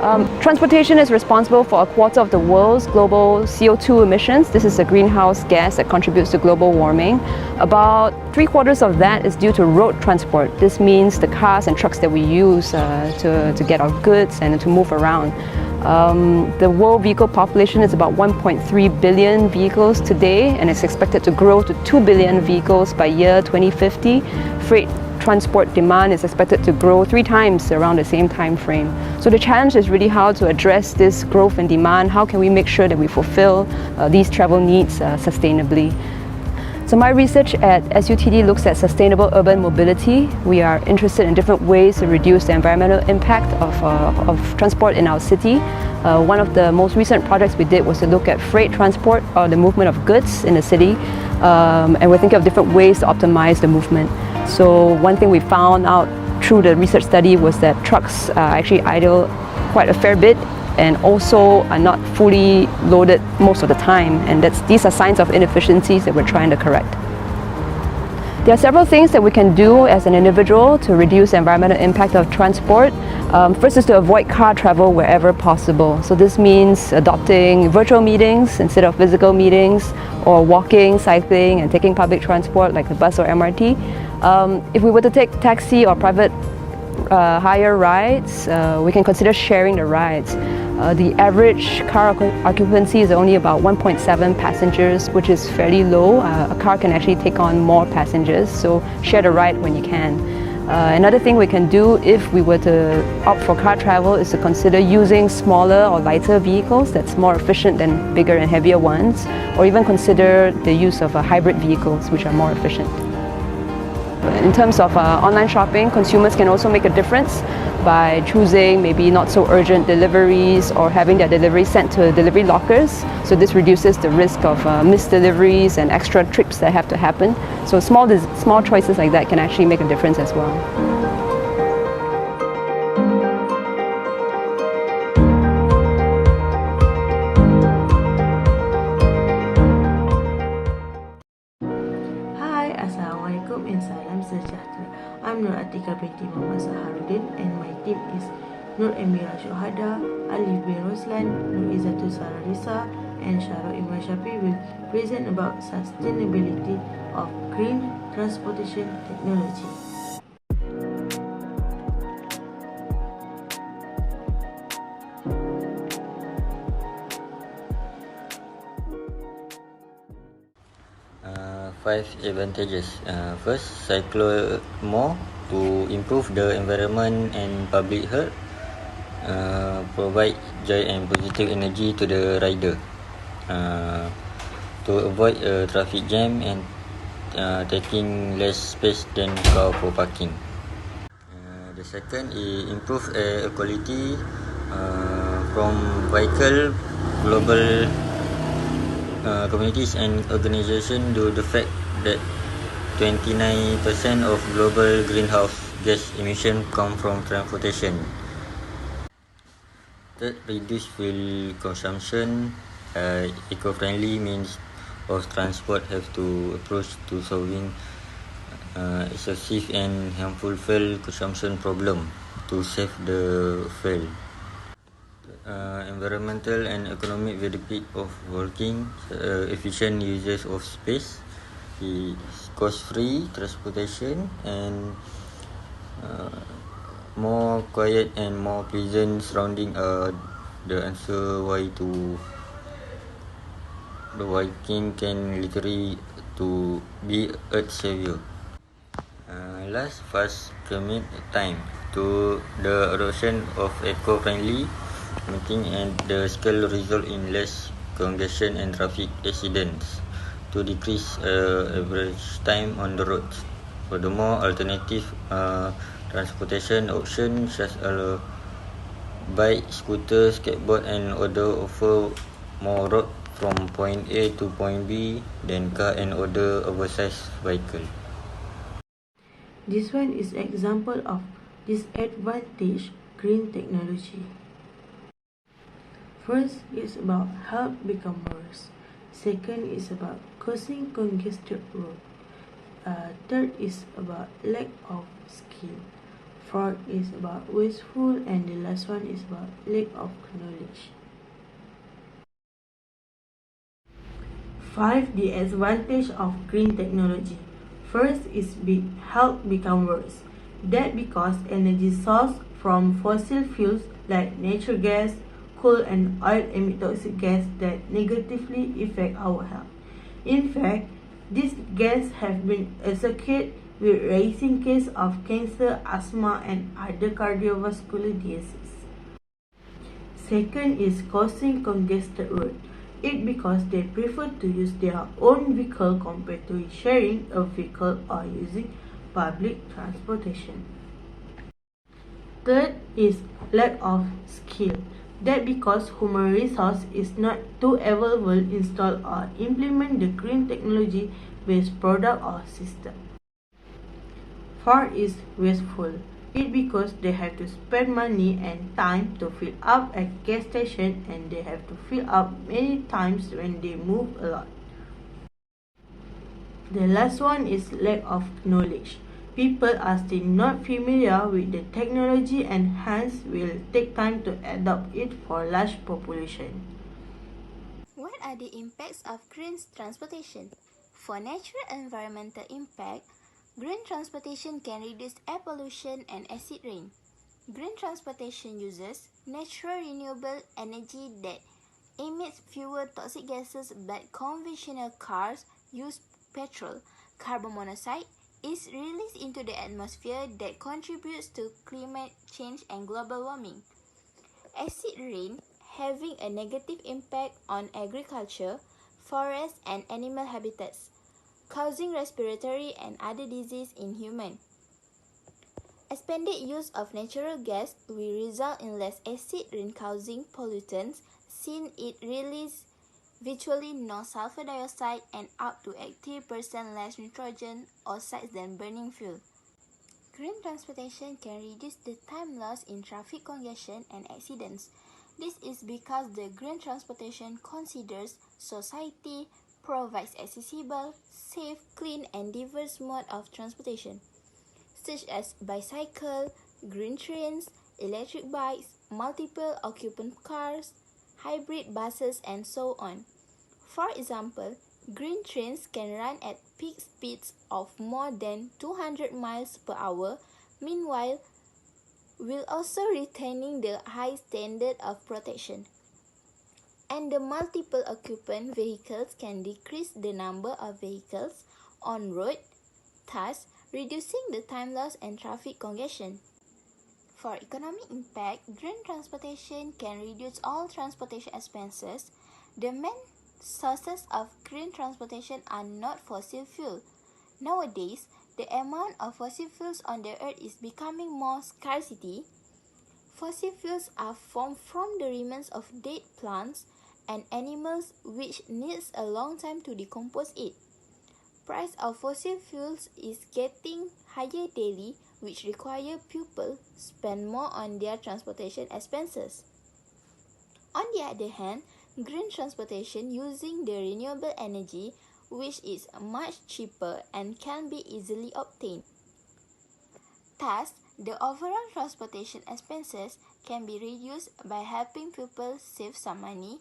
Transportation is responsible for a quarter of the world's global CO2 emissions. This is a greenhouse gas that contributes to global warming. About 3/4 of that is due to road transport. This means the cars and trucks that we use to get our goods and to move around. The world vehicle population is about 1.3 billion vehicles today, and it's expected to grow to 2 billion vehicles by year 2050. Freight transport demand is expected to grow 3 times around the same time frame. So the challenge is really how to address this growth in demand. How can we make sure that we fulfill these travel needs sustainably? So my research at SUTD looks at sustainable urban mobility. We are interested in different ways to reduce the environmental impact of transport in our city. One of the most recent projects we did was to look at freight transport or the movement of goods in the city, and we're thinking of different ways to optimize the movement. So one thing we found out through the research study was that trucks actually idle quite a fair bit and also are not fully loaded most of the time, and these are signs of inefficiencies that we're trying to correct. There are several things that we can do as an individual to reduce the environmental impact of transport. First is to avoid car travel wherever possible. So this means adopting virtual meetings instead of physical meetings, or walking, cycling, and taking public transport like the bus or MRT. If we were to take taxi or private hire rides, we can consider sharing the rides. The average car occupancy is only about 1.7 passengers, which is fairly low. A car can actually take on more passengers, so share the ride when you can. Another thing we can do if we were to opt for car travel is to consider using smaller or lighter vehicles that's more efficient than bigger and heavier ones, or even consider the use of hybrid vehicles, which are more efficient. In terms of online shopping, consumers can also make a difference by choosing maybe not so urgent deliveries or having their deliveries sent to delivery lockers. So this reduces the risk of missed deliveries and extra trips that have to happen. So small choices like that can actually make a difference as well. Assalamualaikum and salam sejahtera. I'm Nur Atika binti Muhammad Saharuddin, and my team is Nur Emira Shuhada, Alif bin Roslan, Nur Izzatul Sararisa, and Shahrul Imran Shafi will present about sustainability of green transportation technology. Five advantages. First, cycle more to improve the environment and public health. Provide joy and positive energy to the rider. To avoid a traffic jam and taking less space than car for parking. The second is improve air quality from vehicle, global communities and organizations due to the fact that 29% of global greenhouse gas emissions come from transportation. Third, reduce fuel consumption. Eco-friendly means of transport have to approach to solving excessive and harmful fuel consumption problem to save the fuel. Environmental and economic benefit of working, efficient uses of space, cost-free transportation, and more quiet and more pleasant surrounding the answer why to the Viking can literally to be Earth savior. Last, fast commute time to the adoption of eco-friendly meeting and the scale result in less congestion and traffic accidents to decrease average time on the roads. Furthermore, alternative transportation options such as bike, scooter, skateboard and other offer more road from point A to point B than car and other oversized vehicle. This one is example of disadvantage green technology. First is about health become worse. Second is about causing congested road. Third is about lack of skill. 4 is about wasteful, and the last one is about lack of knowledge. 5. The advantage of green technology. First is health become worse. That because energy source from fossil fuels like natural gas, coal and oil emit toxic gas that negatively affect our health. In fact, these gases have been associated with rising cases of cancer, asthma and other cardiovascular diseases. Second is causing congested road. It because they prefer to use their own vehicle compared to sharing a vehicle or using public transportation. Third is lack of skill. That because human resource is not too available install or implement the green technology based product or system. Fourth is wasteful. It because they have to spend money and time to fill up at gas station, and they have to fill up many times when they move a lot. The last one is lack of knowledge. People are still not familiar with the technology and hence will take time to adopt it for large population. What are the impacts of green transportation? For natural environmental impact, green transportation can reduce air pollution and acid rain. Green transportation uses natural renewable energy that emits fewer toxic gases, but conventional cars use petrol. Carbon monoxide is released into the atmosphere that contributes to climate change and global warming. Acid rain having a negative impact on agriculture, forests and animal habitats, causing respiratory and other disease in humans. Expanded use of natural gas will result in less acid rain causing pollutants, since it releases virtually no sulfur dioxide and up to 80% less nitrogen oxides than burning fuel. Green transportation can reduce the time lost in traffic congestion and accidents. This is because the green transportation considers society, provides accessible, safe, clean and diverse mode of transportation, such as bicycle, green trains, electric bikes, multiple occupant cars, hybrid buses and so on. For example, green trains can run at peak speeds of more than 200 miles per hour, meanwhile, while also retaining the high standard of protection. And the multiple occupant vehicles can decrease the number of vehicles on road, thus reducing the time loss and traffic congestion. For economic impact, green transportation can reduce all transportation expenses. The main sources of green transportation are not fossil fuel. Nowadays, the amount of fossil fuels on the earth is becoming more scarcity. Fossil fuels are formed from the remains of dead plants and animals, which needs a long time to decompose it. Price of fossil fuels is getting higher daily, which require people spend more on their transportation expenses. On the other hand, green transportation using the renewable energy, which is much cheaper and can be easily obtained. Thus, the overall transportation expenses can be reduced by helping people save some money,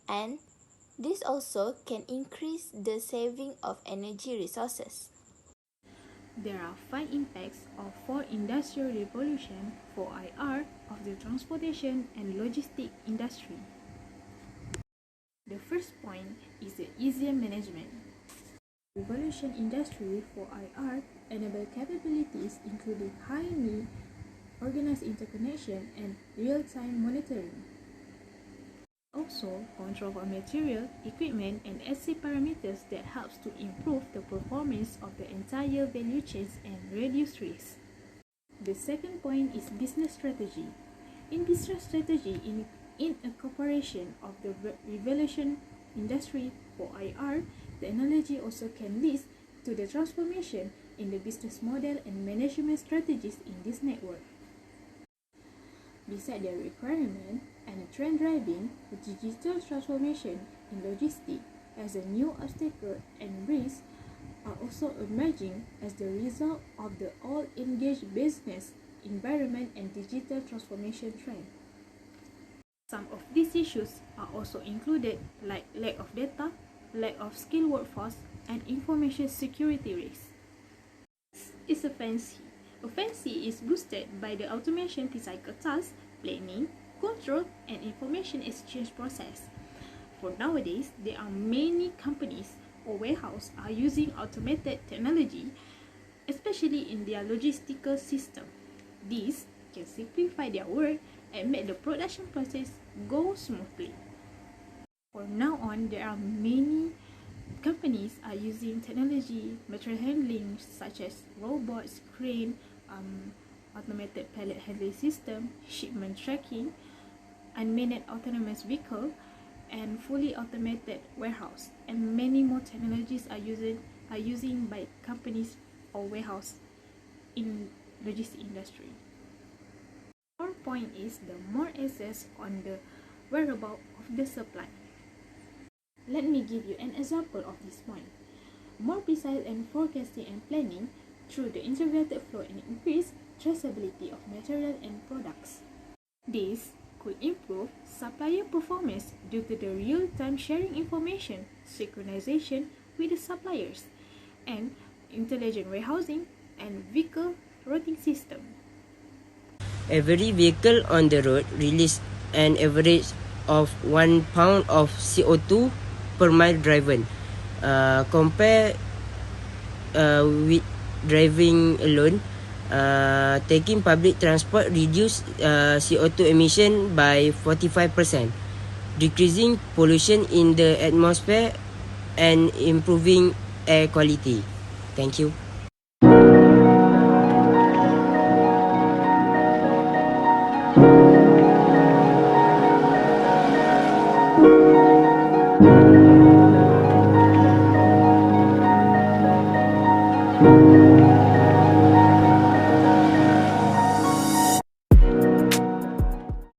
and this also can increase the saving of energy resources. There are 5 impacts of 4 Industrial Revolution for IR of the transportation and logistic industry. The first point is the easier management. Revolution industry for IR enable capabilities including high-need, organized interconnection, and real-time monitoring. Also, control of material, equipment, and SC parameters that helps to improve the performance of the entire value chains and reduce risk. The second point is business strategy. In business strategy, in a cooperation of the revolution industry for IR, technology also can lead to the transformation in the business model and management strategies in this network. Besides their requirement and trend driving, the digital transformation in logistics as a new obstacle and risk are also emerging as the result of the all-engaged business environment and digital transformation trend. Some of these issues are also included like lack of data, lack of skilled workforce, and information security risks. Is a fancy. A fancy is boosted by the automation to cycle tasks, planning, control, and information exchange process. For nowadays, there are many companies or warehouses are using automated technology, especially in their logistical system. This can simplify their work and make the production process go smoothly. From now on, there are many companies are using technology, material handling such as robots, crane, automated pallet handling system, shipment tracking, unmanned autonomous vehicle, and fully automated warehouse. And many more technologies are using by companies or warehouse in logistics industry. Our point is the more access on the whereabouts of the supply. Let me give you an example of this point. More precise and forecasting and planning through the integrated flow and increase traceability of material and products. This could improve supplier performance due to the real-time sharing information, synchronization with the suppliers, and intelligent warehousing and vehicle routing system. Every vehicle on the road releases an average of 1 pound of CO2 per mile driven. Compare with driving alone, taking public transport reduce CO2 emission by 45%, decreasing pollution in the atmosphere and improving air quality. Thank you.